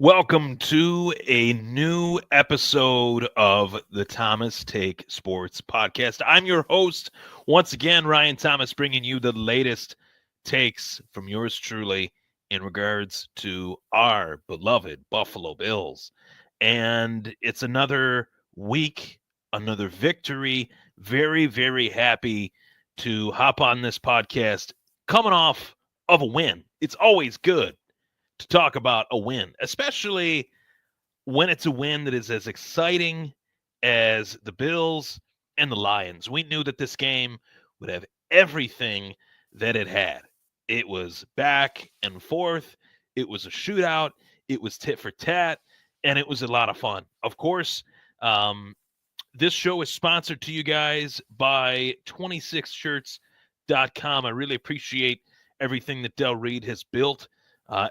Welcome to a new episode of the Thomas Take Sports Podcast. I'm your host, once again, Ryan Thomas, bringing you the latest takes from yours truly in regards to our beloved Buffalo Bills. And it's another week, another victory. Very, very happy to hop on this podcast coming off of a win. It's always good to talk about a win, especially when it's a win that is as exciting as the Bills and the Lions. We knew that this game would have everything that it had. It was back and forth, it was a shootout, it was tit for tat, and it was a lot of fun. Of course, this show is sponsored to you guys by 26shirts.com. I really appreciate everything that Del Reed has built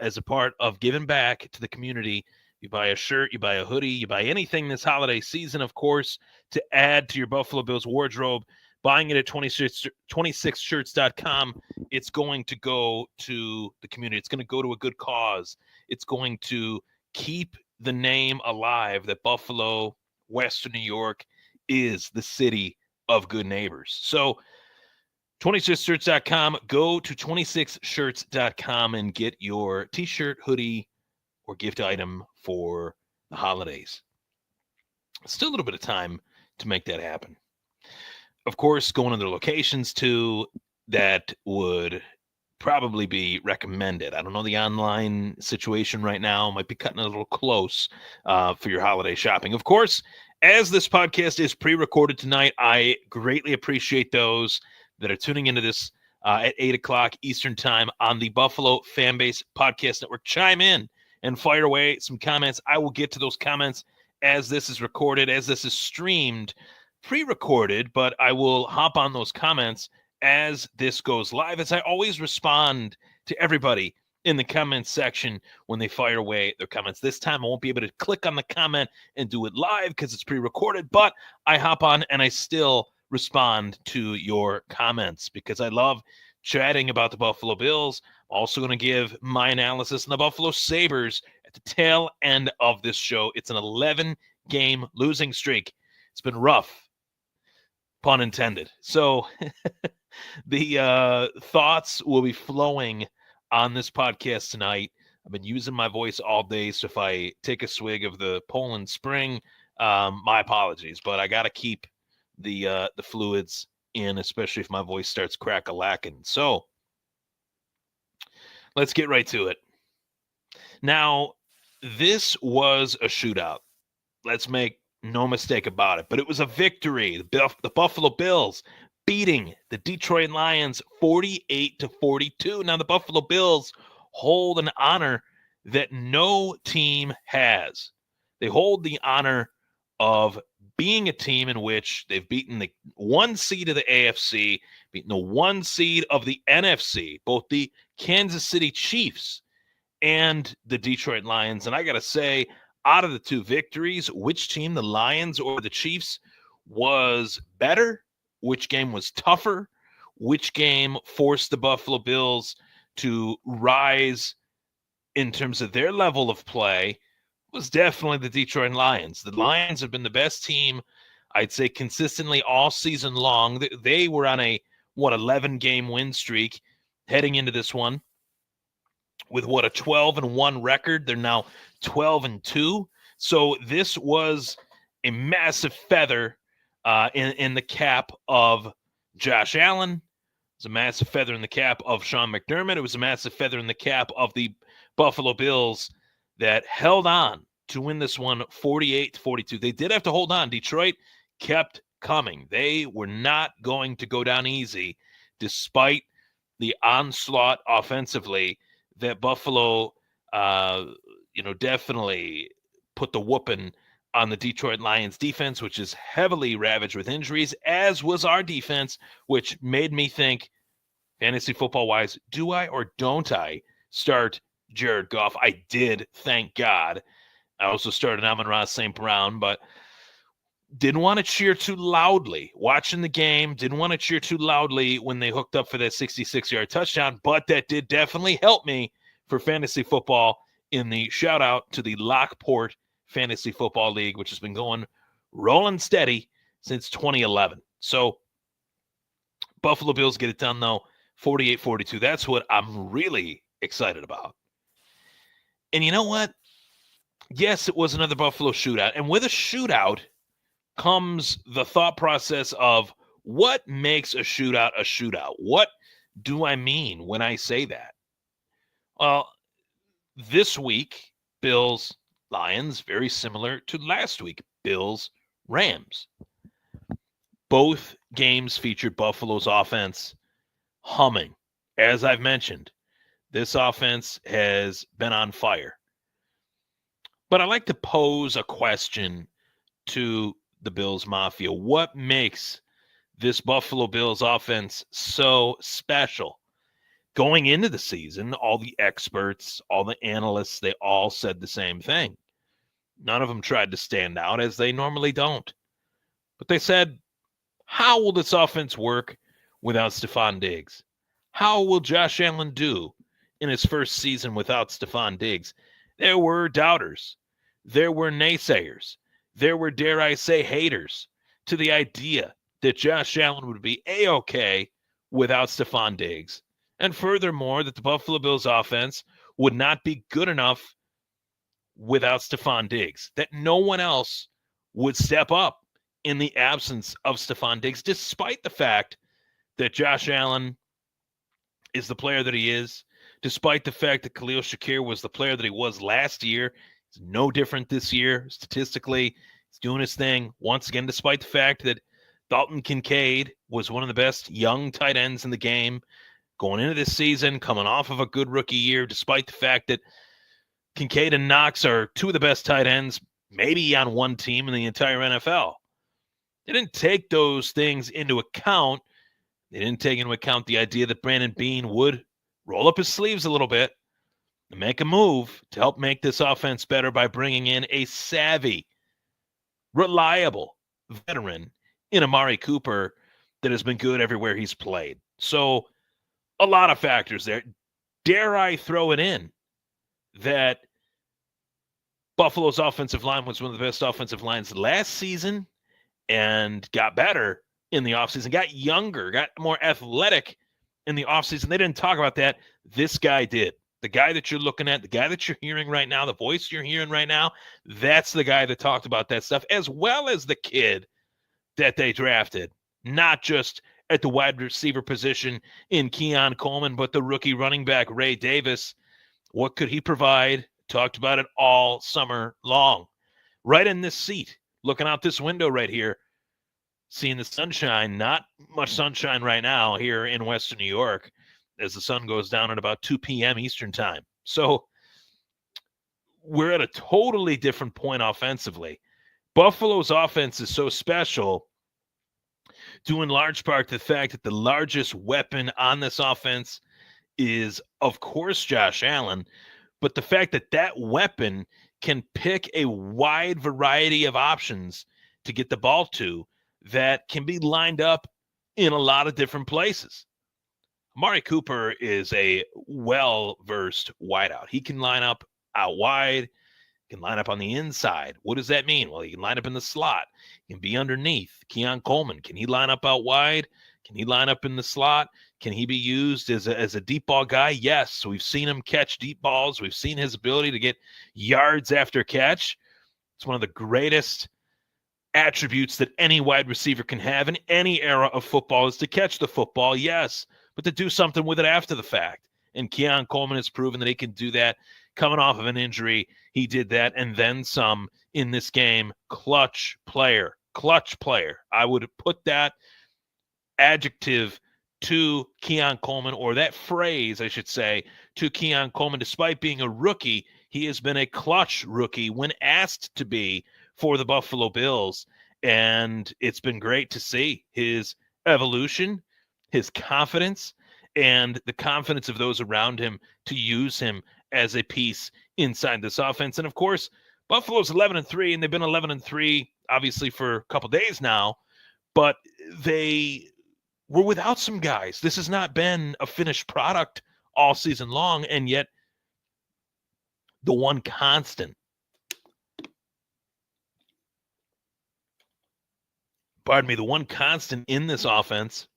as a part of giving back to the community. You buy a shirt, you buy a hoodie, you buy anything this holiday season, of course, to add to your Buffalo Bills wardrobe. Buying it at 26shirts.com, it's going to go to the community. It's going to go to a good cause. It's going to keep the name alive that Buffalo, Western New York, is the city of good neighbors. So 26shirts.com, go to 26shirts.com and get your t-shirt, hoodie, or gift item for the holidays. Still a little bit of time to make that happen. Of course, going to their locations too, that would probably be recommended. I don't know the online situation right now. Might be cutting a little close for your holiday shopping. Of course, as this podcast is pre-recorded tonight, I greatly appreciate those that are tuning into this at 8 o'clock Eastern time on the Buffalo Fanbase Podcast Network. Chime in and fire away some comments. I will get to those comments as this is recorded, as this is streamed, pre-recorded, but I will hop on those comments as this goes live, as I always respond to everybody in the comments section when they fire away their comments. This time I won't be able to click on the comment and do it live because it's pre-recorded, but I hop on and I still respond to your comments because I love chatting about the Buffalo Bills. I'm also going to give my analysis on the Buffalo Sabres at the tail end of this show. It's an 11-game losing streak. It's been rough, pun intended. So the thoughts will be flowing on this podcast tonight. I've been using my voice all day, so if I take a swig of the Poland Spring, my apologies, but I got to keep the fluids in, especially if my voice starts crack-a-lacking. So let's get right to it. Now, this was a shootout. Let's make no mistake about it, but it was a victory. The Buffalo Bills beating the Detroit Lions 48-42. Now, the Buffalo Bills hold an honor that no team has. They hold the honor of being a team in which they've beaten the one seed of the AFC, beaten the one seed of the NFC, both the Kansas City Chiefs and the Detroit Lions. And I got to say, out of the two victories, which team, the Lions or the Chiefs, was better? Which game was tougher? Which game forced the Buffalo Bills to rise in terms of their level of play? Was definitely the Detroit Lions. The Lions have been the best team, I'd say, consistently all season long. They were on a 11-game win streak heading into this one with a 12-1 record. They're now 12-2. So this was a massive feather in the cap of Josh Allen. It was a massive feather in the cap of Sean McDermott. It was a massive feather in the cap of the Buffalo Bills that held on to win this one 48-42. They did have to hold on. Detroit kept coming. They were not going to go down easy despite the onslaught offensively that Buffalo definitely put the whooping on the Detroit Lions defense, which is heavily ravaged with injuries, as was our defense, which made me think, fantasy football-wise, do I or don't I start Jared Goff? I did, thank God. I also started Amon-Ra St. Brown, but didn't want to cheer too loudly. Watching the game, didn't want to cheer too loudly when they hooked up for that 66-yard touchdown, but that did definitely help me for fantasy football in the shout out to the Lockport Fantasy Football League, which has been going rolling steady since 2011. So Buffalo Bills get it done, though, 48-42. That's what I'm really excited about. And you know what? Yes, it was another Buffalo shootout. And with a shootout comes the thought process of what makes a shootout a shootout? What do I mean when I say that? Well, this week, Bills Lions, very similar to last week, Bills Rams. Both games featured Buffalo's offense humming. As I've mentioned, this offense has been on fire. But I like to pose a question to the Bills Mafia. What makes this Buffalo Bills offense so special? Going into the season, all the experts, all the analysts, they all said the same thing. None of them tried to stand out, as they normally don't. But they said, how will this offense work without Stephon Diggs? How will Josh Allen do in his first season without Stephon Diggs? There were doubters. There were naysayers. There were, dare I say, haters to the idea that Josh Allen would be A-okay without Stephon Diggs. And furthermore, that the Buffalo Bills offense would not be good enough without Stephon Diggs, that no one else would step up in the absence of Stephon Diggs, despite the fact that Josh Allen is the player that he is, despite the fact that Khalil Shakir was the player that he was last year. He's no different this year. Statistically, he's doing his thing. Once again, despite the fact that Dalton Kincaid was one of the best young tight ends in the game going into this season, coming off of a good rookie year, despite the fact that Kincaid and Knox are two of the best tight ends, maybe on one team in the entire NFL. They didn't take those things into account. They didn't take into account the idea that Brandon Beane would roll up his sleeves a little bit and make a move to help make this offense better by bringing in a savvy, reliable veteran in Amari Cooper that has been good everywhere he's played. So a lot of factors there. Dare I throw it in that Buffalo's offensive line was one of the best offensive lines last season and got better in the offseason, got younger, got more athletic in the offseason. They didn't talk about that. This guy did. The guy that you're looking at, the guy that you're hearing right now, the voice you're hearing right now, that's the guy that talked about that stuff, as well as the kid that they drafted, not just at the wide receiver position in Keon Coleman, but the rookie running back, Ray Davis. What could he provide? Talked about it all summer long. Right in this seat, looking out this window right here, seeing the sunshine. Not much sunshine right now here in Western New York as the sun goes down at about 2 p.m. Eastern time. So we're at a totally different point offensively. Buffalo's offense is so special due in large part to the fact that the largest weapon on this offense is, of course, Josh Allen, but the fact that that weapon can pick a wide variety of options to get the ball to that can be lined up in a lot of different places. Amari Cooper is a well-versed wideout. He can line up out wide, can line up on the inside. What does that mean? Well, he can line up in the slot. He can be underneath. Keon Coleman, can he line up out wide? Can he line up in the slot? Can he be used as a deep ball guy? Yes. We've seen him catch deep balls. We've seen his ability to get yards after catch. It's one of the greatest attributes that any wide receiver can have in any era of football is to catch the football, yes, but to do something with it after the fact. And Keon Coleman has proven that he can do that. Coming off of an injury, he did that and then some in this game. Clutch player. I would put that adjective to Keon Coleman, or that phrase, I should say, to Keon Coleman. Despite being a rookie, he has been a clutch rookie when asked to be for the Buffalo Bills. And it's been great to see his evolution, his confidence, and the confidence of those around him to use him as a piece inside this offense. And of course, Buffalo's 11-3, and they've been 11-3 obviously for a couple days now, but they were without some guys. This has not been a finished product all season long, and yet The one constant, the one constant in this offense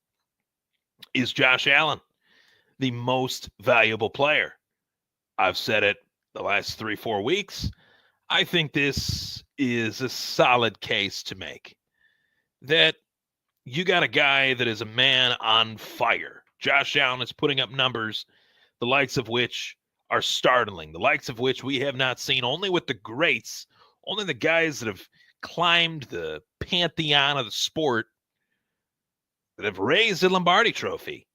is Josh Allen, the most valuable player. I've said it the last 3-4 weeks. I think this is a solid case to make that you got a guy that is a man on fire. Josh Allen is putting up numbers, the likes of which are startling, the likes of which we have not seen only with the greats, only the guys that have climbed the pantheon of the sport, that have raised the Lombardi Trophy,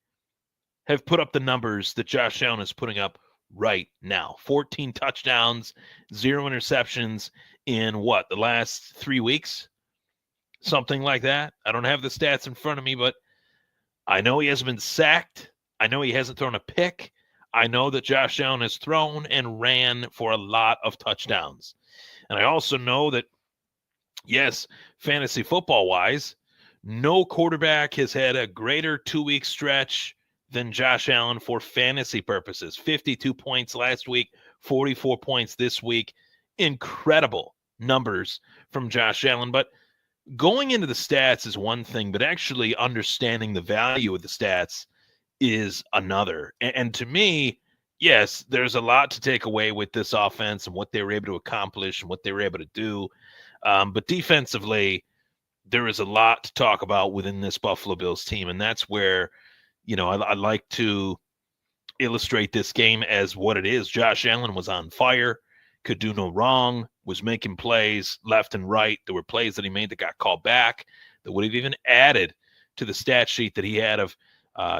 have put up the numbers that Josh Allen is putting up right now. 14 touchdowns, 0 interceptions in the last 3 weeks? Something like that. I don't have the stats in front of me, but I know he hasn't been sacked. I know he hasn't thrown a pick. I know that Josh Allen has thrown and ran for a lot of touchdowns. And I also know that, yes, fantasy football-wise, no quarterback has had a greater 2-week stretch than Josh Allen for fantasy purposes. 52 points last week, 44 points this week. Incredible numbers from Josh Allen. But going into the stats is one thing, but actually understanding the value of the stats is another. And to me, yes, there's a lot to take away with this offense and what they were able to accomplish and what they were able to do. But defensively, there is a lot to talk about within this Buffalo Bills team. And that's where, I like to illustrate this game as what it is. Josh Allen was on fire, could do no wrong, was making plays left and right. There were plays that he made that got called back that would have even added to the stat sheet that he had of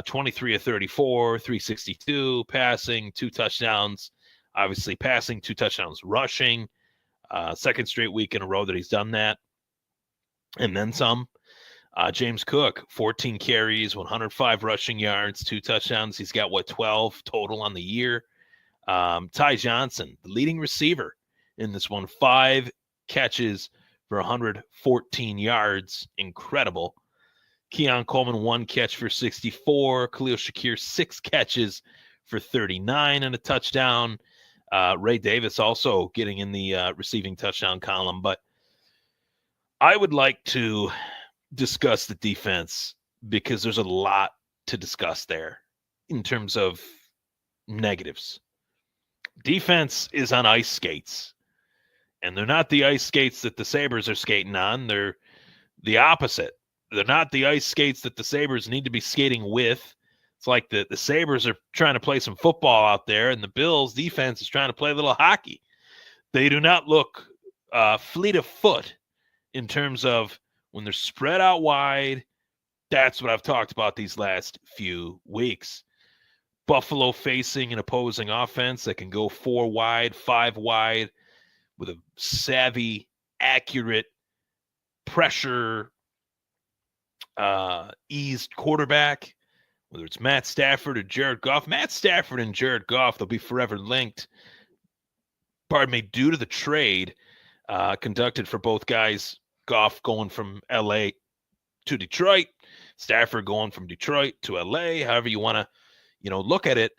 23 of 34, 362, passing, 2 touchdowns, obviously passing, 2 touchdowns rushing, second straight week in a row that he's done that, and then some. James Cook, 14 carries, 105 rushing yards, 2 touchdowns. He's got, 12 total on the year. Ty Johnson, the leading receiver in this one, 5 catches for 114 yards. Incredible. Keon Coleman, 1 catch for 64. Khalil Shakir, 6 catches for 39 and a touchdown. Ray Davis also getting in the receiving touchdown column. But I would like to discuss the defense because there's a lot to discuss there in terms of negatives. Defense is on ice skates, and they're not the ice skates that the Sabres are skating on. They're the opposite. They're not the ice skates that the Sabres need to be skating with. It's like the Sabres are trying to play some football out there, and the Bills defense is trying to play a little hockey. They do not look fleet of foot in terms of when they're spread out wide. That's what I've talked about these last few weeks. Buffalo facing an opposing offense that can go 4 wide, 5 wide with a savvy, accurate, pressure, eased quarterback, whether it's Matt Stafford or Jared Goff. Matt Stafford and Jared Goff, they'll be forever linked, due to the trade conducted for both guys. Goff going from LA to Detroit, Stafford going from Detroit to LA, however you want to, look at it.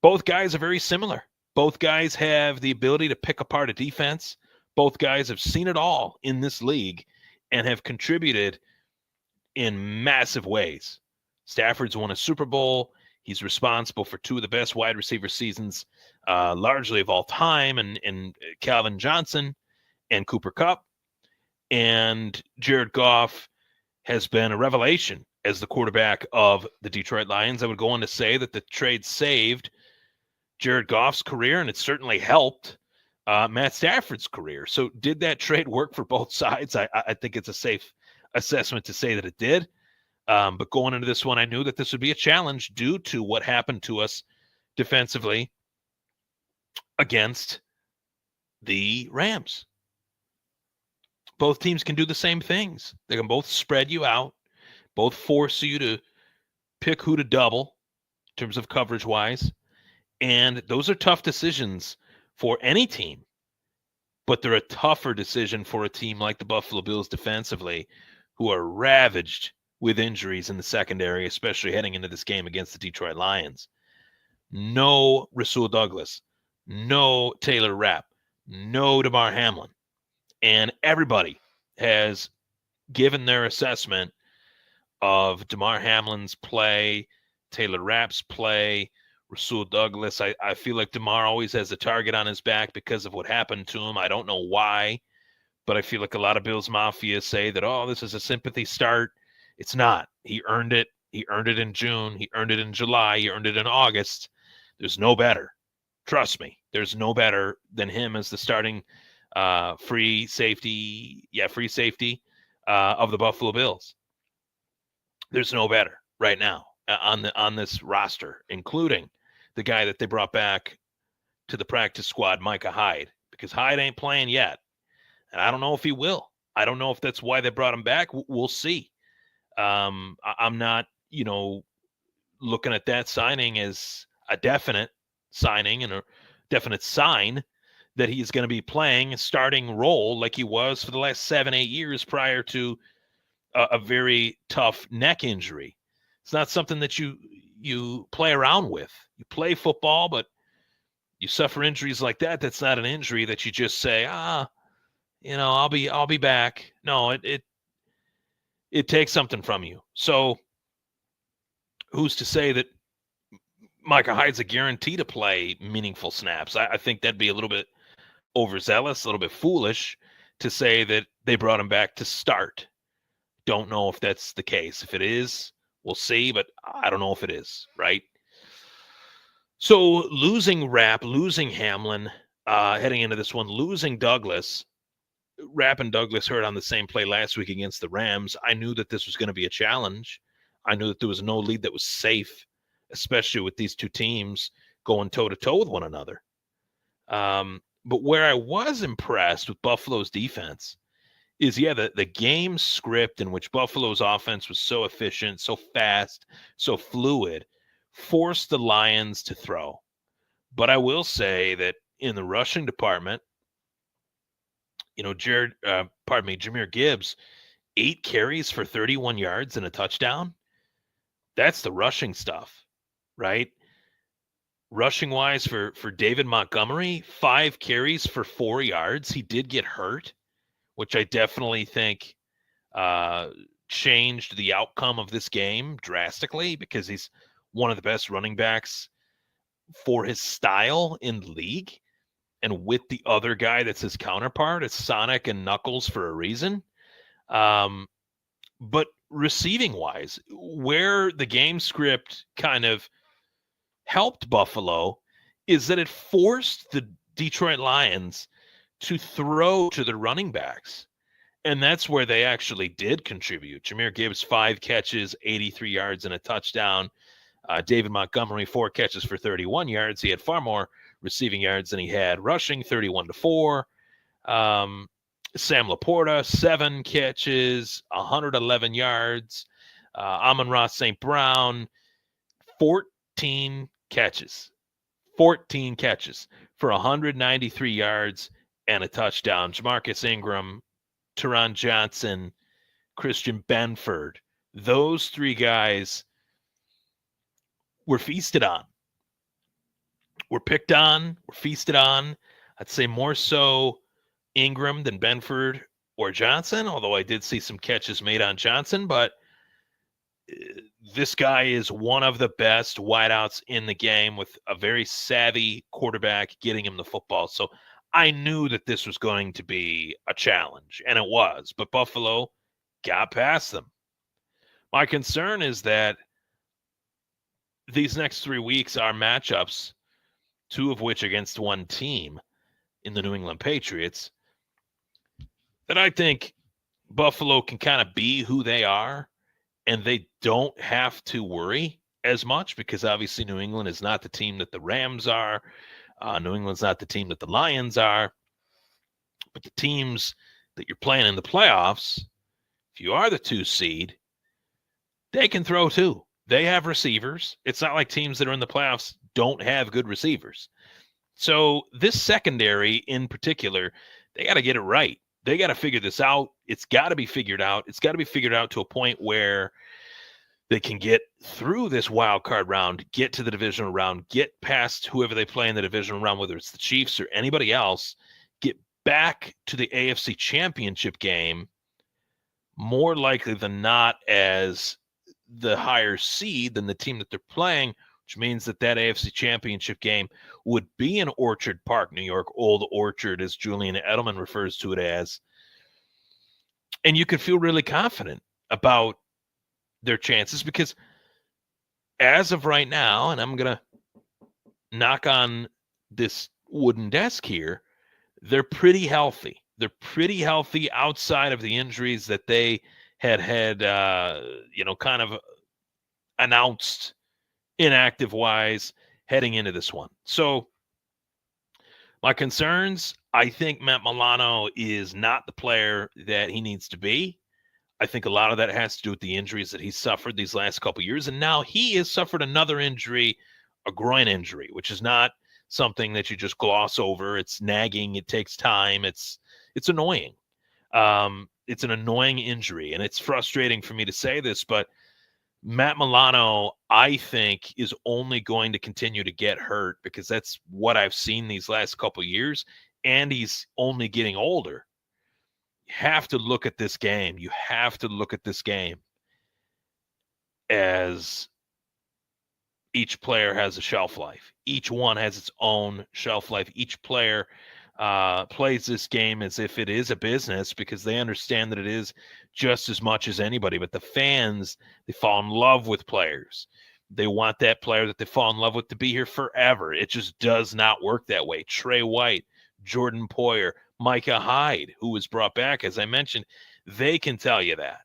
Both guys are very similar. Both guys have the ability to pick apart a defense. Both guys have seen it all in this league and have contributed in massive ways. Stafford's won a Super Bowl. He's responsible for 2 of the best wide receiver seasons, largely of all time, and Calvin Johnson and Cooper Kupp. And Jared Goff has been a revelation as the quarterback of the Detroit Lions. I would go on to say that the trade saved Jared Goff's career, and it certainly helped Matt Stafford's career. So did that trade work for both sides? I think it's a safe assessment to say that it did. But going into this one, I knew that this would be a challenge due to what happened to us defensively against the Rams. Both teams can do the same things. They can both spread you out, both force you to pick who to double in terms of coverage-wise. And those are tough decisions for any team. But they're a tougher decision for a team like the Buffalo Bills defensively, who are ravaged with injuries in the secondary, especially heading into this game against the Detroit Lions. No Rasul Douglas, no Taylor Rapp, no DeMar Hamlin. And everybody has given their assessment of DeMar Hamlin's play, Taylor Rapp's play, Rasul Douglas. I feel like DeMar always has a target on his back because of what happened to him. I don't know why, but I feel like a lot of Bills Mafia say that, oh, this is a sympathy start. It's not. He earned it. He earned it in June. He earned it in July. He earned it in August. There's no better. Trust me. There's no better than him as the starting free safety of the Buffalo Bills. There's no better right now on this roster, including the guy that they brought back to the practice squad, Micah Hyde, because Hyde ain't playing yet. And I don't know if he will. I don't know if that's why they brought him back. We'll see. I'm not, looking at that signing as a definite signing and a definite sign that he's going to be playing a starting role like he was for the last 7-8 years prior to a very tough neck injury. It's not something that you play around with. You play football, but you suffer injuries like that. That's not an injury that you just say, I'll be back. No, it takes something from you. So who's to say that Micah Hyde's a guarantee to play meaningful snaps? I think that'd be a little bit overzealous, a little bit foolish to say that they brought him back to start. Don't know if that's the case. If it is, we'll see, but I don't know if it is, right? So losing Rapp, losing Hamlin, heading into this one, losing Douglas. Rapp and Douglas hurt on the same play last week against the Rams. I knew that this was going to be a challenge. I knew that there was no lead that was safe, especially with these two teams going toe-to-toe with one another. But where I was impressed with Buffalo's defense is, the game script in which Buffalo's offense was so efficient, so fast, so fluid, forced the Lions to throw. But I will say that in the rushing department, Jahmyr Gibbs, 8 carries for 31 yards and a touchdown. That's the rushing stuff, right? Rushing-wise for David Montgomery, 5 carries for 4 yards. He did get hurt, which I definitely think changed the outcome of this game drastically because he's one of the best running backs for his style in the league. And with the other guy that's his counterpart, it's Sonic and Knuckles for a reason. But receiving-wise, where the game script kind of helped Buffalo is that it forced the Detroit Lions to throw to the running backs. And that's where they actually did contribute. Jahmyr Gibbs, 5 catches, 83 yards and a touchdown. David Montgomery, 4 catches for 31 yards. He had far more receiving yards than he had rushing, 31-4. Sam Laporta, 7 catches, 111 yards. Amon-Ra St. Brown, 14 catches for 193 yards and a touchdown. Jamarcus Ingram, Teron Johnson, Christian Benford, those 3 guys were feasted on. Were picked on, were feasted on. I'd say more so Ingram than Benford or Johnson, although I did see some catches made on Johnson, but this guy is one of the best wideouts in the game with a very savvy quarterback getting him the football. So I knew that this was going to be a challenge, and it was, but Buffalo got past them. My concern is that these next 3 weeks are matchups, 2 of which against one team in the New England Patriots, that I think Buffalo can kind of be who they are, and they don't have to worry as much because obviously New England is not the team that the Rams are. New England's not the team that the Lions are. But the teams that you're playing in the playoffs, if you are the 2 seed, they can throw too. They have receivers. It's not like teams that are in the playoffs don't have good receivers. So this secondary in particular, they got to get it right. They got to figure this out. It's got to be figured out. It's got to be figured out to a point where they can get through this wild card round, get to the divisional round, get past whoever they play in the divisional round, whether it's the Chiefs or anybody else, get back to the AFC Championship game, more likely than not as the higher seed than the team that they're playing, which means that AFC Championship game would be in Orchard Park, New York, Old Orchard, as Julian Edelman refers to it as. And you could feel really confident about their chances because as of right now, and I'm going to knock on this wooden desk here, they're pretty healthy. They're pretty healthy outside of the injuries that they had kind of announced inactive-wise heading into this one. So my concerns, I think Matt Milano is not the player that he needs to be. I think a lot of that has to do with the injuries that he's suffered these last couple of years. And now he has suffered another injury, a groin injury, which is not something that you just gloss over. It's nagging. It takes time. It's annoying. It's an annoying injury, and it's frustrating for me to say this, but Matt Milano, I think, is only going to continue to get hurt because that's what I've seen these last couple of years, and he's only getting older. You have to look at this game. You have to look at this game as each player has a shelf life. Each one has its own shelf life. Each player plays this game as if it is a business because they understand that it is just as much as anybody. But the fans, they fall in love with players. They want that player that they fall in love with to be here forever. It just does not work that way. Trey White, Jordan Poyer, Micah Hyde, who was brought back, as I mentioned, they can tell you that.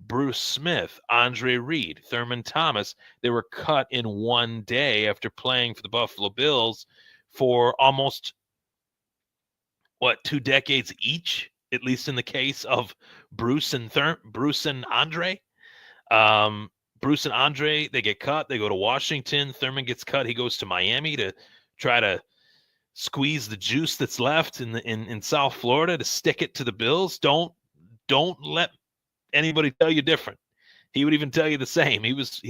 Bruce Smith, Andre Reed, Thurman Thomas, they were cut in one day after playing for the Buffalo Bills for almost, 2 decades each, at least in the case of Bruce and Andre. Bruce and Andre, they get cut. They go to Washington. Thurman gets cut. He goes to Miami to try to squeeze the juice that's left in South Florida to stick it to the Bills. Don't let anybody tell you different. He would even tell you the same. He was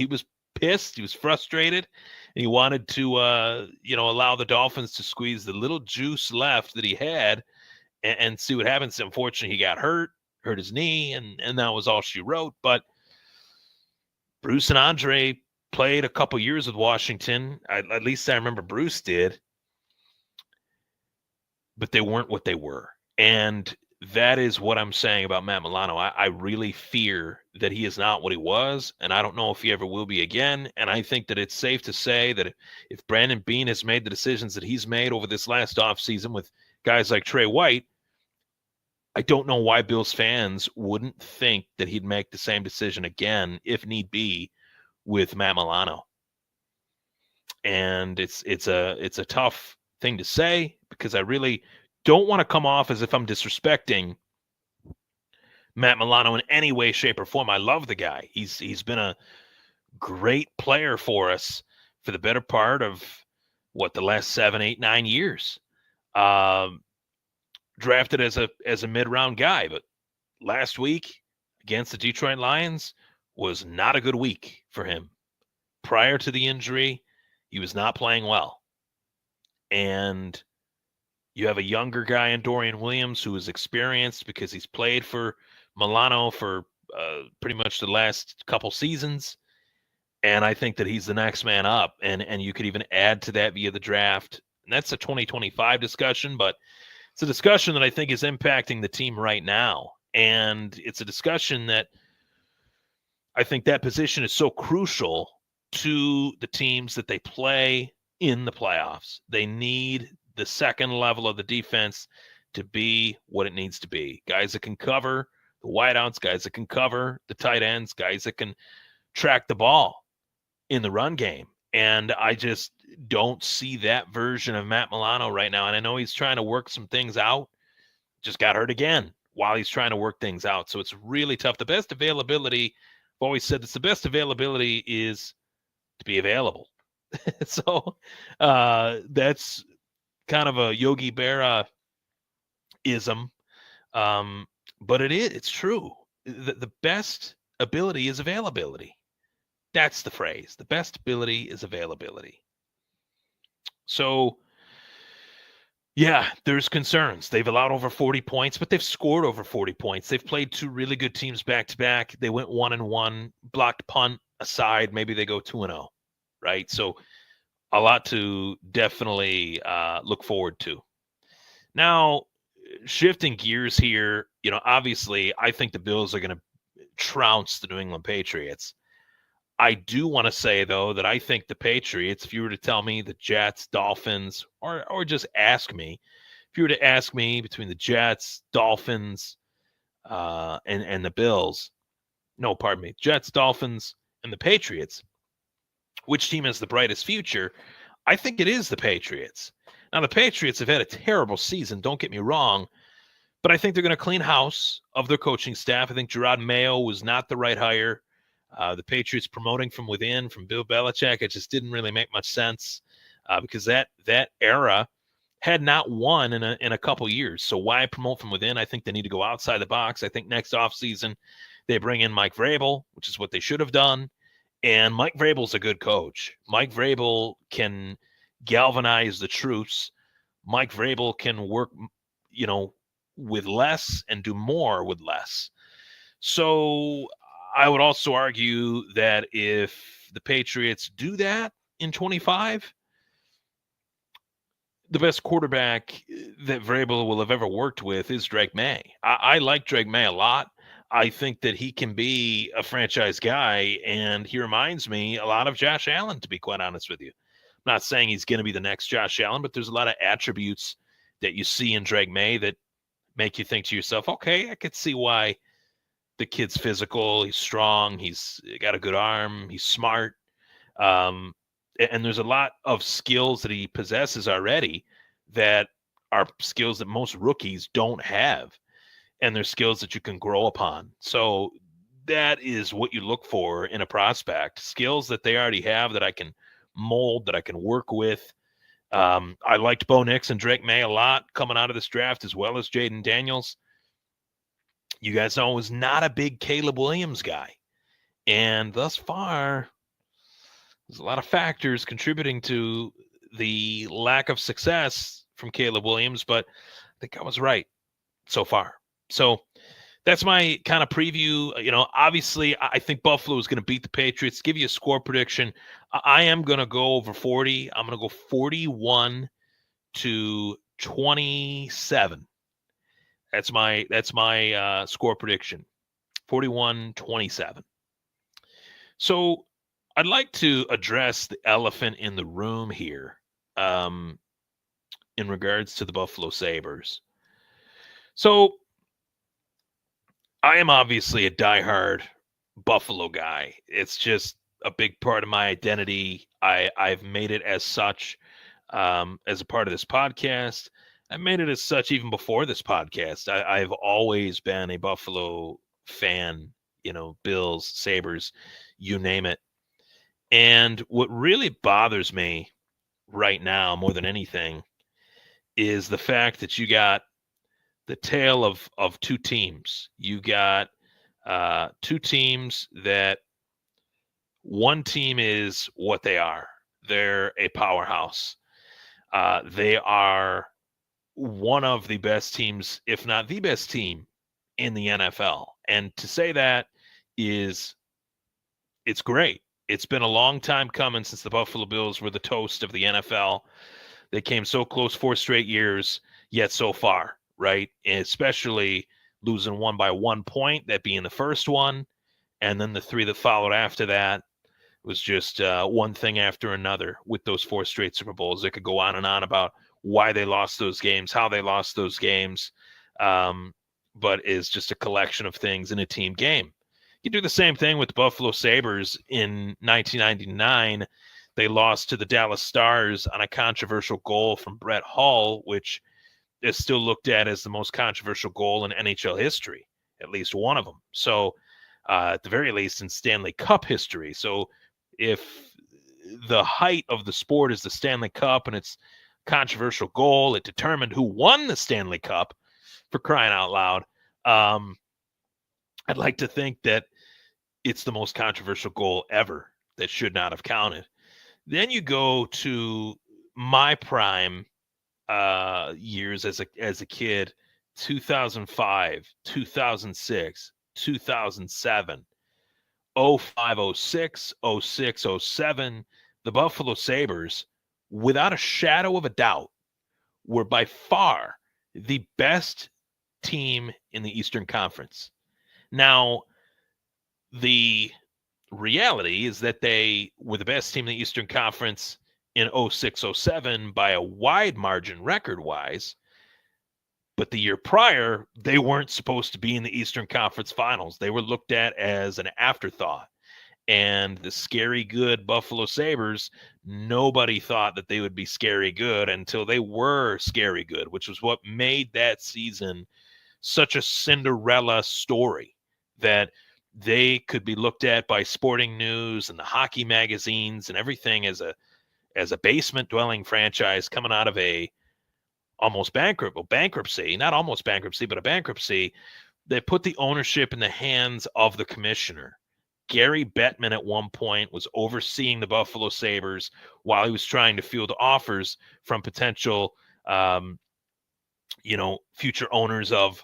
pissed. He was frustrated. And he wanted to, allow the Dolphins to squeeze the little juice left that he had and see what happens. Unfortunately, he got hurt his knee, and that was all she wrote. But Bruce and Andre played a couple years with Washington. At least I remember Bruce did. But they weren't what they were. And that is what I'm saying about Matt Milano. I really fear that he is not what he was, and I don't know if he ever will be again. And I think that it's safe to say that if Brandon Beane has made the decisions that he's made over this last offseason with guys like Trey White, I don't know why Bills fans wouldn't think that he'd make the same decision again, if need be, with Matt Milano. And it's a tough thing to say because I really don't want to come off as if I'm disrespecting Matt Milano in any way, shape, or form. I love the guy. He's been a great player for us for the better part of the last 7, 8, 9 years. Drafted as a mid-round guy, but last week against the Detroit Lions was not a good week for him. Prior to the injury, he was not playing well. And you have a younger guy in Dorian Williams who is experienced because he's played for Milano for pretty much the last couple seasons. And I think that he's the next man up. And you could even add to that via the draft. And that's a 2025 discussion, but it's a discussion that I think is impacting the team right now. And it's a discussion that I think that position is so crucial to the teams that they play in the playoffs. They need the second level of the defense to be what it needs to be. Guys that can cover the wideouts, guys that can cover the tight ends, guys that can track the ball in the run game. And I just don't see that version of Matt Milano right now. And I know he's trying to work some things out. Just got hurt again while he's trying to work things out. So it's really tough. The best availability, I've always said this, the best availability is to be available. So that's kind of a Yogi Berra ism. But it's true. The best ability is availability. That's the phrase. The best ability is availability. So, yeah, there's concerns. They've allowed over 40 points, but they've scored over 40 points. They've played two really good teams back to back. They went 1-1, blocked punt aside. Maybe they go 2-0, right? So, a lot to definitely look forward to. Now, shifting gears here, obviously, I think the Bills are going to trounce the New England Patriots. I do want to say, though, that I think the Patriots, if you were to tell me the Jets, Dolphins, or just ask me, if you were to ask me between the Jets, Dolphins, and the Bills, no, pardon me, Jets, Dolphins, and the Patriots, which team has the brightest future? I think it is the Patriots. Now, the Patriots have had a terrible season, don't get me wrong, but I think they're going to clean house of their coaching staff. I think Gerard Mayo was not the right hire. The Patriots promoting from within, from Bill Belichick, it just didn't really make much sense because that era had not won in a couple years. So why promote from within? I think they need to go outside the box. I think next offseason they bring in Mike Vrabel, which is what they should have done. And Mike Vrabel's a good coach. Mike Vrabel can galvanize the troops. Mike Vrabel can work, with less and do more with less. So I would also argue that if the Patriots do that in 25, the best quarterback that Vrabel will have ever worked with is Drake May. I like Drake May a lot. I think that he can be a franchise guy, and he reminds me a lot of Josh Allen, to be quite honest with you. I'm not saying he's going to be the next Josh Allen, but there's a lot of attributes that you see in Drake May that make you think to yourself, okay, I could see why the kid's physical, he's strong, he's got a good arm, he's smart. And there's a lot of skills that he possesses already that are skills that most rookies don't have. And they're skills that you can grow upon. So that is what you look for in a prospect, skills that they already have that I can mold, that I can work with. I liked Bo Nix and Drake May a lot coming out of this draft, as well as Jaden Daniels. You guys know I was not a big Caleb Williams guy. And thus far, there's a lot of factors contributing to the lack of success from Caleb Williams, but I think I was right so far. So that's my kind of preview. Obviously, I think Buffalo is going to beat the Patriots. Give you a score prediction. I am going to go over 40. I'm going to go 41-27. That's my score prediction. 41-27. So I'd like to address the elephant in the room here in regards to the Buffalo Sabres. So I am obviously a diehard Buffalo guy. It's just a big part of my identity. I've made it as such as a part of this podcast. I made it as such even before this podcast. I've always been a Buffalo fan, Bills, Sabres, you name it. And what really bothers me right now more than anything is the fact that you got the tale of two teams. You got two teams that one team is what they are. They're a powerhouse. They are one of the best teams, if not the best team in the NFL. And to say that it's great. It's been a long time coming since the Buffalo Bills were the toast of the NFL. They came so close 4 straight years, yet so far, right? And especially losing one by 1 point, that being the first one, and then the 3 that followed after that was just one thing after another with those 4 straight Super Bowls. They could go on and on about why they lost those games, how they lost those games, but is just a collection of things in a team game. You do the same thing with the Buffalo Sabres in 1999. They lost to the Dallas Stars on a controversial goal from Brett Hull, which is still looked at as the most controversial goal in NHL history, at least one of them. So at the very least in Stanley Cup history. So if the height of the sport is the Stanley Cup and it's controversial goal, it determined who won the Stanley Cup, for crying out loud. I'd like to think that it's the most controversial goal ever that should not have counted. Then you go to my prime years as a kid, 2005, 2006, 2007, 05, 06, 06, 07. The Buffalo Sabres, without a shadow of a doubt, were by far the best team in the Eastern Conference. Now, the reality is that they were the best team in the Eastern Conference in 06, 07 by a wide margin record-wise. But the year prior, they weren't supposed to be in the Eastern Conference Finals. They were looked at as an afterthought. And the scary good Buffalo Sabres, nobody thought that they would be scary good until they were scary good, which was what made that season such a Cinderella story, that they could be looked at by Sporting News and the hockey magazines and everything as a basement dwelling franchise coming out of a bankruptcy, not almost bankruptcy, but a bankruptcy that put the ownership in the hands of the commissioner. Gary Bettman at one point was overseeing the Buffalo Sabres while he was trying to field offers from potential, future owners of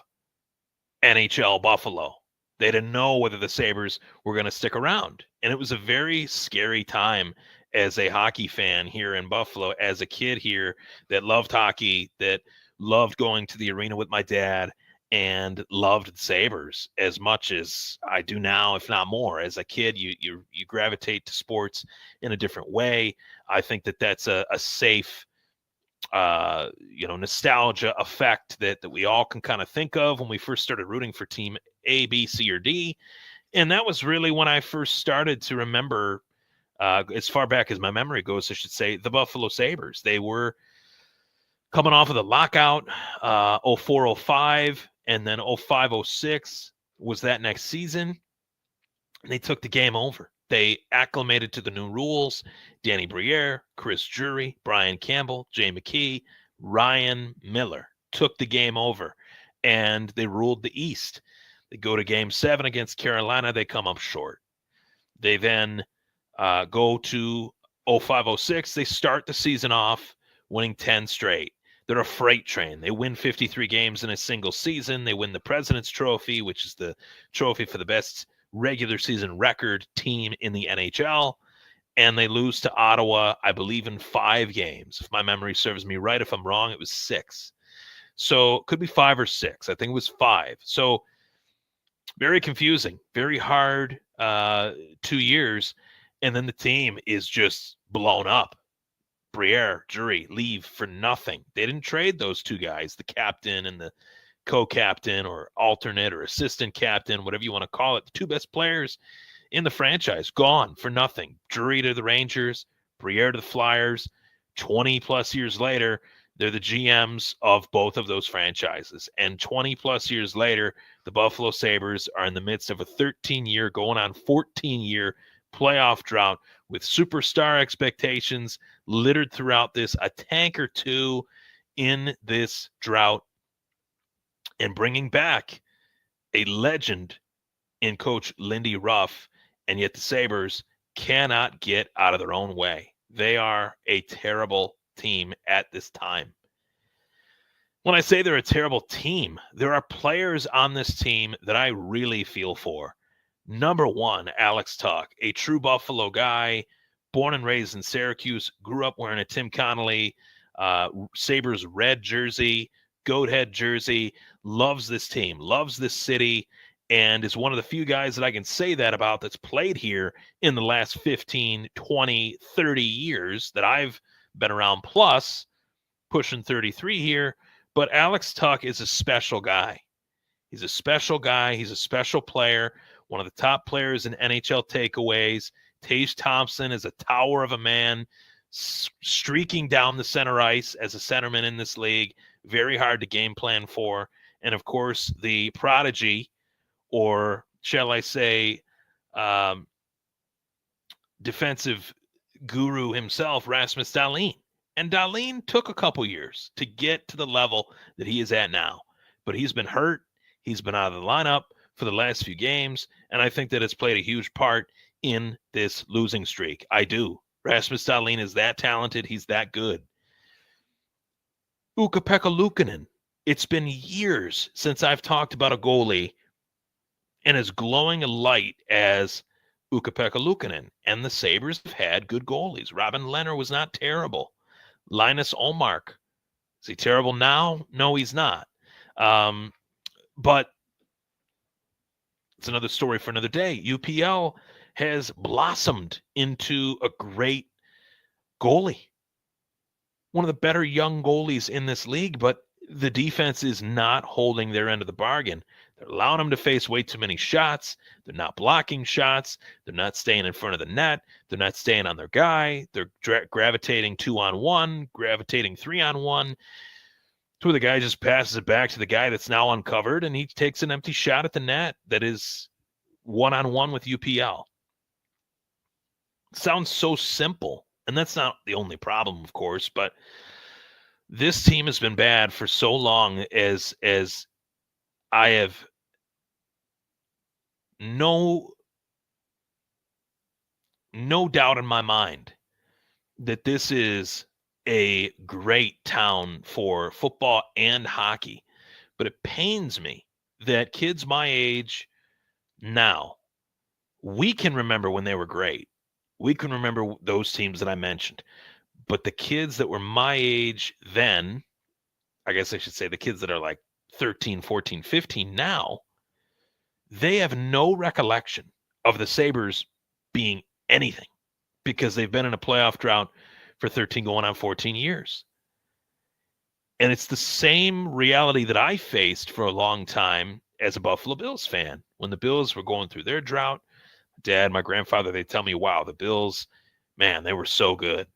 NHL Buffalo. They didn't know whether the Sabres were going to stick around. And it was a very scary time as a hockey fan here in Buffalo, as a kid here that loved hockey, that loved going to the arena with my dad, and loved the Sabres as much as I do now, if not more. As a kid, you gravitate to sports in a different way. I think that that's a safe nostalgia effect that we all can kind of think of when we first started rooting for team A, B, C, or D. And that was really when I first started to remember, as far back as my memory goes, I should say, the Buffalo Sabres. They were coming off of the lockout, 04-05, and then 05-06 was that next season. And they took the game over. They acclimated to the new rules. Danny Briere, Chris Drury, Brian Campbell, Jay McKee, Ryan Miller took the game over, and they ruled the East. They go to Game 7 against Carolina. They come up short. They then go to 05-06. They start the season off winning 10 straight. They're a freight train. They win 53 games in a single season. They win the President's Trophy, which is the trophy for the best regular season record team in the NHL, and they lose to Ottawa, I believe, in 5 games. If my memory serves me right, if I'm wrong, it was 6. So it could be 5 or 6. I think it was 5. So very confusing, very hard 2 years, and then the team is just blown up. Briere, Drury leave for nothing. They didn't trade those two guys, the captain and the co-captain or alternate or assistant captain, whatever you want to call it. The two best players in the franchise gone for nothing. Drury to the Rangers, Briere to the Flyers. 20 plus years later, they're the GMs of both of those franchises. And 20 plus years later, the Buffalo Sabres are in the midst of a 13-year, going on 14-year playoff drought with superstar expectations littered throughout this, a tank or two in this drought, and bringing back a legend in Coach Lindy Ruff, and yet the Sabres cannot get out of their own way. They are a terrible team at this time. When I say they're a terrible team, there are players on this team that I really feel for. Number one, Alex Tuch, a true Buffalo guy, born and raised in Syracuse, grew up wearing a Tim Connolly Sabres red jersey, goat head jersey, loves this team, loves this city, and is one of the few guys that I can say that about that's played here in the last 15, 20, 30 years that I've been around, plus pushing 33 here. But Alex Tuch is a special guy. He's a special guy. He's a special player, one of the top players in NHL takeaways. Tage Thompson is a tower of a man, streaking down the center ice as a centerman in this league. Very hard to game plan for. And, of course, the prodigy, or shall I say defensive guru himself, Rasmus Dahlin. And Dahlin took a couple years to get to the level that he is at now. But he's been hurt. He's been out of the lineup for the last few games, and I think that it's played a huge part in this losing streak. I do. Rasmus Dahlin is that talented. He's that good. Ukko-Pekka Luukkonen. It's been years since I've talked about a goalie and as glowing a light as Ukko-Pekka Luukkonen. And the Sabres have had good goalies. Robin Lehner was not terrible. Linus Ullmark. Is he terrible now? No, he's not. But it's another story for another day. UPL has blossomed into a great goalie. One of the better young goalies in this league, but the defense is not holding their end of the bargain. They're allowing them to face way too many shots. They're not blocking shots. They're not staying in front of the net. They're not staying on their guy. They're gravitating 2-on-1, gravitating 3-on-1. So the guy just passes it back to the guy that's now uncovered, and he takes an empty shot at the net that is 1-on-1 with UPL. Sounds so simple, and that's not the only problem, of course, but this team has been bad for so long as I have no doubt in my mind that this is a great town for football and hockey. But it pains me that kids my age now, we can remember when they were great. We can remember those teams that I mentioned. But the kids that were my age then, I guess I should say the kids that are like 13, 14, 15 now, they have no recollection of the Sabres being anything because they've been in a playoff drought for 13 going on 14 years. And it's the same reality that I faced for a long time as a Buffalo Bills fan. When the Bills were going through their drought, Dad, my grandfather, they tell me, wow, the Bills, man, they were so good.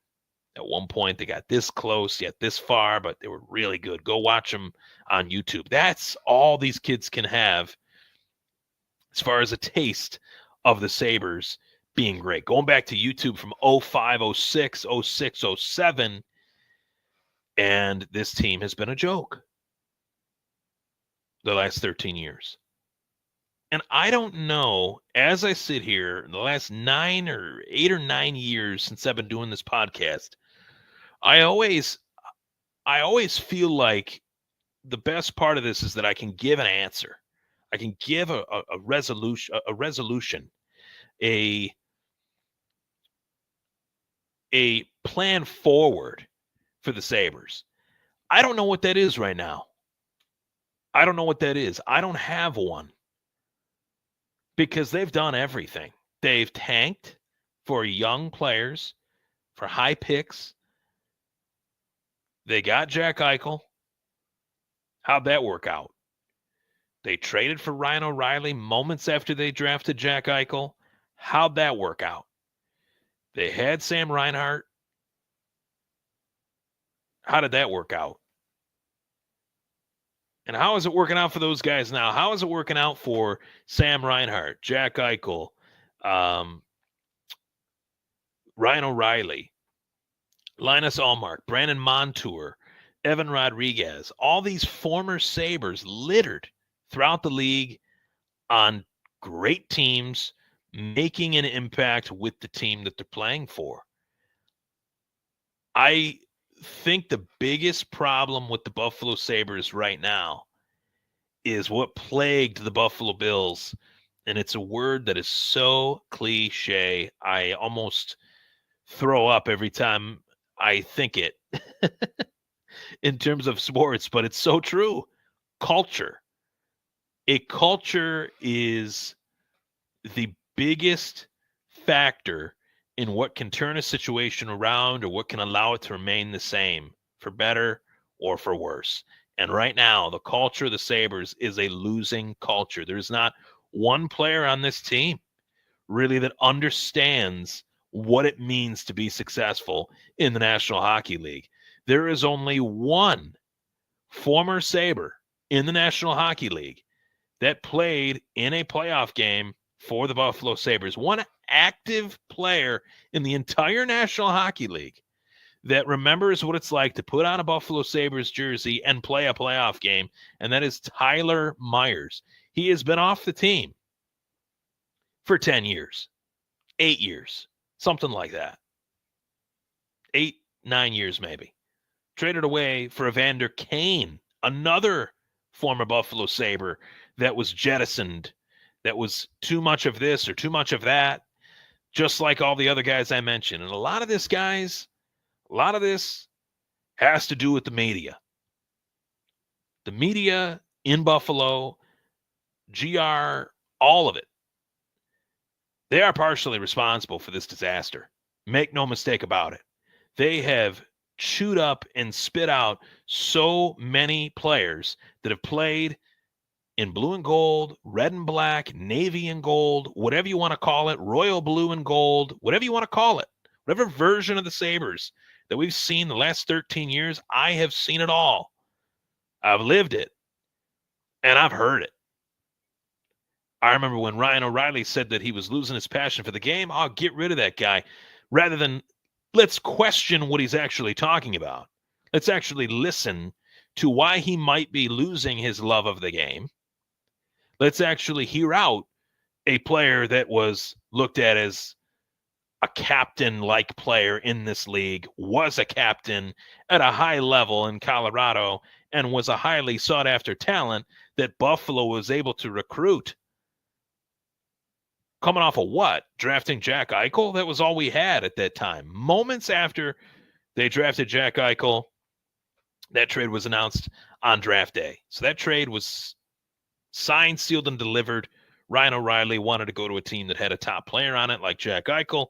At one point, they got this close, yet this far, but they were really good. Go watch them on YouTube. That's all these kids can have as far as a taste of the Sabres being great. Going back to YouTube from 05, 06, 06, 07, and this team has been a joke the last 13 years. And I don't know, as I sit here in the last 8 or 9 years since I've been doing this podcast, I always feel like the best part of this is that I can give an answer. I can give a resolution, a plan forward for the Sabres. I don't know what that is right now. I don't know what that is. I don't have one because they've done everything. They've tanked for young players, for high picks. They got Jack Eichel. How'd that work out? They traded for Ryan O'Reilly moments after they drafted Jack Eichel. How'd that work out? They had Sam Reinhart. How did that work out? And how is it working out for those guys now? How is it working out for Sam Reinhart, Jack Eichel, Ryan O'Reilly, Linus Ullmark, Brandon Montour, Evan Rodriguez, all these former Sabres littered throughout the league on great teams, making an impact with the team that they're playing for. I think the biggest problem with the Buffalo Sabres right now is what plagued the Buffalo Bills. And it's a word that is so cliche, I almost throw up every time I think it in terms of sports, but it's so true. Culture. A culture is the biggest factor in what can turn a situation around or what can allow it to remain the same, for better or for worse. And right now, the culture of the Sabres is a losing culture. There's not one player on this team really that understands what it means to be successful in the National Hockey League. There is only one former Sabre in the National Hockey League that played in a playoff game for the Buffalo Sabres. One active player in the entire National Hockey League that remembers what it's like to put on a Buffalo Sabres jersey and play a playoff game, and that is Tyler Myers. He has been off the team for 10 years. 8 years, something like that. 8, 9 years maybe. Traded away for Evander Kane, another former Buffalo Sabre that was jettisoned, that was too much of this or too much of that, just like all the other guys I mentioned. And a lot of this, guys, a lot of this has to do with the media. The media in Buffalo, GR, all of it. They are partially responsible for this disaster. Make no mistake about it. They have chewed up and spit out so many players that have played in blue and gold, red and black, navy and gold, whatever you want to call it, royal blue and gold, whatever you want to call it, whatever version of the Sabres that we've seen the last 13 years, I have seen it all. I've lived it, and I've heard it. I remember when Ryan O'Reilly said that he was losing his passion for the game. I'll get rid of that guy rather than let's question what he's actually talking about. Let's actually listen to why he might be losing his love of the game. Let's actually hear out a player that was looked at as a captain-like player in this league, was a captain at a high level in Colorado, and was a highly sought-after talent that Buffalo was able to recruit. Coming off of what? Drafting Jack Eichel? That was all we had at that time. Moments after they drafted Jack Eichel, that trade was announced on draft day. So that trade was signed, sealed, and delivered. Ryan O'Reilly wanted to go to a team that had a top player on it like Jack Eichel.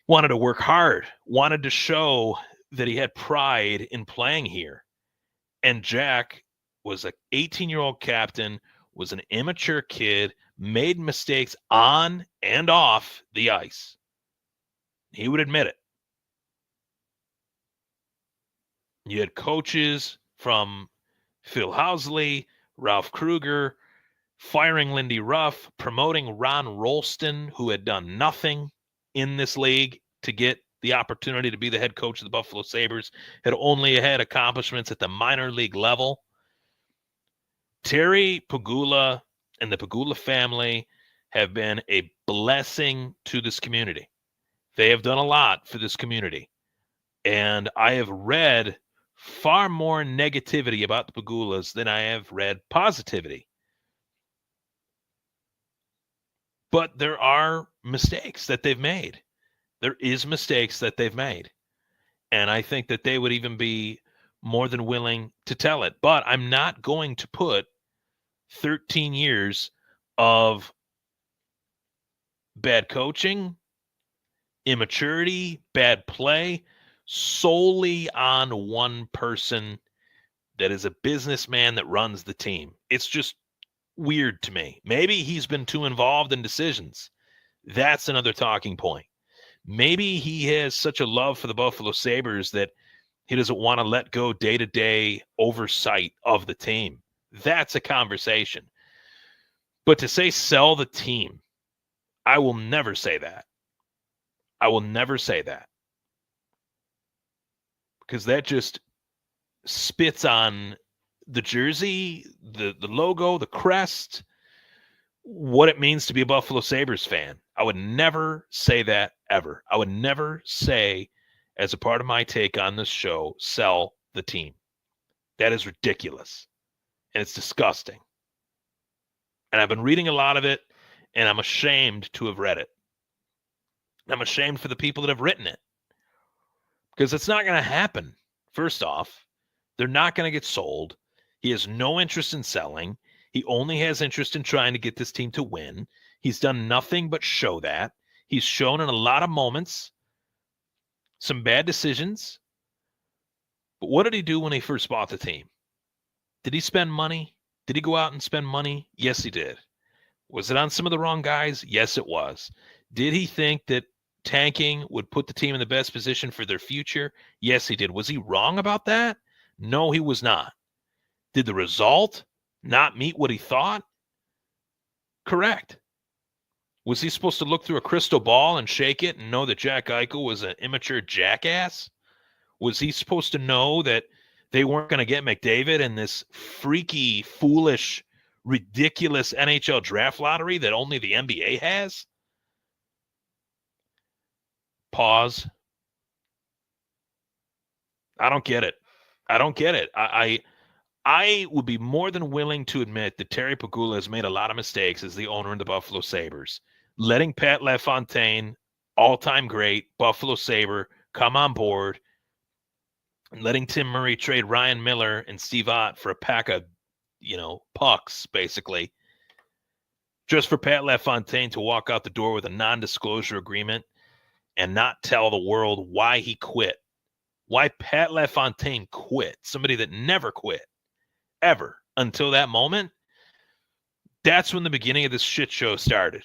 Wanted to work hard. Wanted to show that he had pride in playing here. And Jack was an 18-year-old captain, was an immature kid, made mistakes on and off the ice. He would admit it. You had coaches from Phil Housley, Ralph Kruger, firing Lindy Ruff, promoting Ron Rolston, who had done nothing in this league to get the opportunity to be the head coach of the Buffalo Sabres, had only had accomplishments at the minor league level. Terry Pegula and the Pegula family have been a blessing to this community. They have done a lot for this community. And I have read far more negativity about the Pegulas than I have read positivity. But there are mistakes that they've made. There is mistakes that they've made. And I think that they would even be more than willing to tell it. But I'm not going to put 13 years of bad coaching, immaturity, bad play solely on one person that is a businessman that runs the team. It's just weird to me. Maybe he's been too involved in decisions. That's another talking point. Maybe he has such a love for the Buffalo Sabres that he doesn't want to let go day-to-day oversight of the team. That's a conversation. But to say sell the team, I will never say that. I will never say that. Because that just spits on the jersey, the logo, the crest, what it means to be a Buffalo Sabres fan. I would never say that ever. I would never say, as a part of my take on this show, sell the team. That is ridiculous. And it's disgusting. And I've been reading a lot of it, and I'm ashamed to have read it. I'm ashamed for the people that have written it. Because it's not going to happen. First off, they're not going to get sold. He has no interest in selling. He only has interest in trying to get this team to win. He's done nothing but show that. He's shown in a lot of moments some bad decisions. But what did he do when he first bought the team? Did he spend money? Did he go out and spend money? Yes, he did. Was it on some of the wrong guys? Yes, it was. Did he think that tanking would put the team in the best position for their future? Yes, he did. Was he wrong about that? No, he was not. Did the result not meet what he thought? Correct. Was he supposed to look through a crystal ball and shake it and know that Jack Eichel was an immature jackass? Was he supposed to know that they weren't going to get McDavid in this freaky, foolish, ridiculous NHL draft lottery that only the NBA has? Pause. I don't get it. I would be more than willing to admit that Terry Pegula has made a lot of mistakes as the owner of the Buffalo Sabres. Letting Pat LaFontaine, all-time great Buffalo Sabre, come on board, and letting Tim Murray trade Ryan Miller and Steve Ott for a pack of, pucks, basically, just for Pat LaFontaine to walk out the door with a non-disclosure agreement and not tell the world why he quit. Why Pat LaFontaine quit, somebody that never quit, ever, until that moment. That's when the beginning of this shit show started.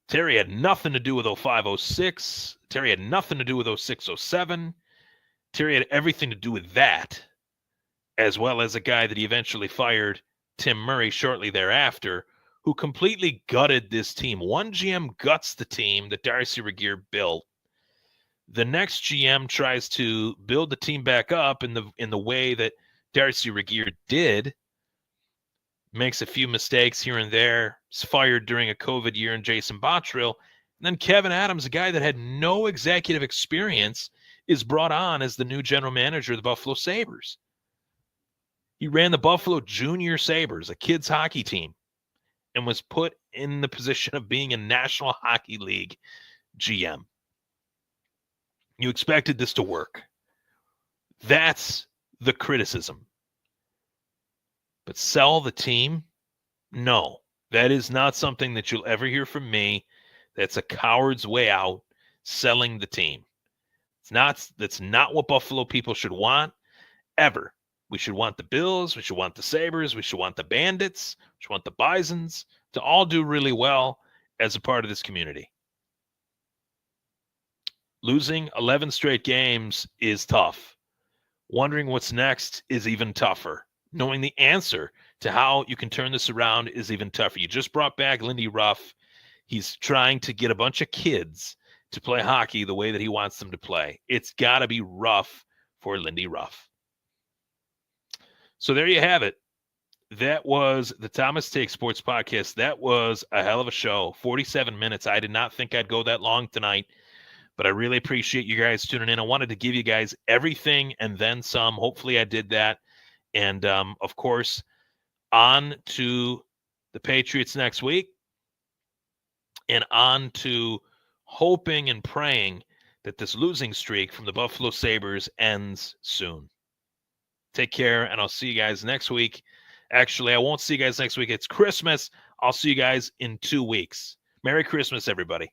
Terry had nothing to do with 05-06. Terry had nothing to do with 06-07. Terry had everything to do with that, as well as a guy that he eventually fired, Tim Murray, shortly thereafter, who completely gutted this team. One GM guts the team that Darcy Regier built. The next GM tries to build the team back up in the way that Darcy Regier did, makes a few mistakes here and there, is fired during a COVID year in Jason Bottrill, and then Kevin Adams, a guy that had no executive experience, is brought on as the new general manager of the Buffalo Sabres. He ran the Buffalo Junior Sabres, a kids hockey team, and was put in the position of being a National Hockey League GM. You expected this to work. That's the criticism. But sell the team? No, that is not something that you'll ever hear from me. That's a coward's way out, selling the team. That's not what Buffalo people should want, ever. We should want the Bills, we should want the Sabres, we should want the Bandits, we should want the Bisons to all do really well as a part of this community. Losing 11 straight games is tough. Wondering what's next is even tougher. Knowing the answer to how you can turn this around is even tougher. You just brought back Lindy Ruff. He's trying to get a bunch of kids to play hockey the way that he wants them to play. It's got to be rough for Lindy Ruff. So there you have it. That was the Thomas Take Sports Podcast. That was a hell of a show. 47 minutes. I did not think I'd go that long tonight, but I really appreciate you guys tuning in. I wanted to give you guys everything and then some. Hopefully I did that. And, of course, on to the Patriots next week and on to hoping and praying that this losing streak from the Buffalo Sabres ends soon. Take care, and I'll see you guys next week. Actually, I won't see you guys next week. It's Christmas. I'll see you guys in 2 weeks. Merry Christmas, everybody.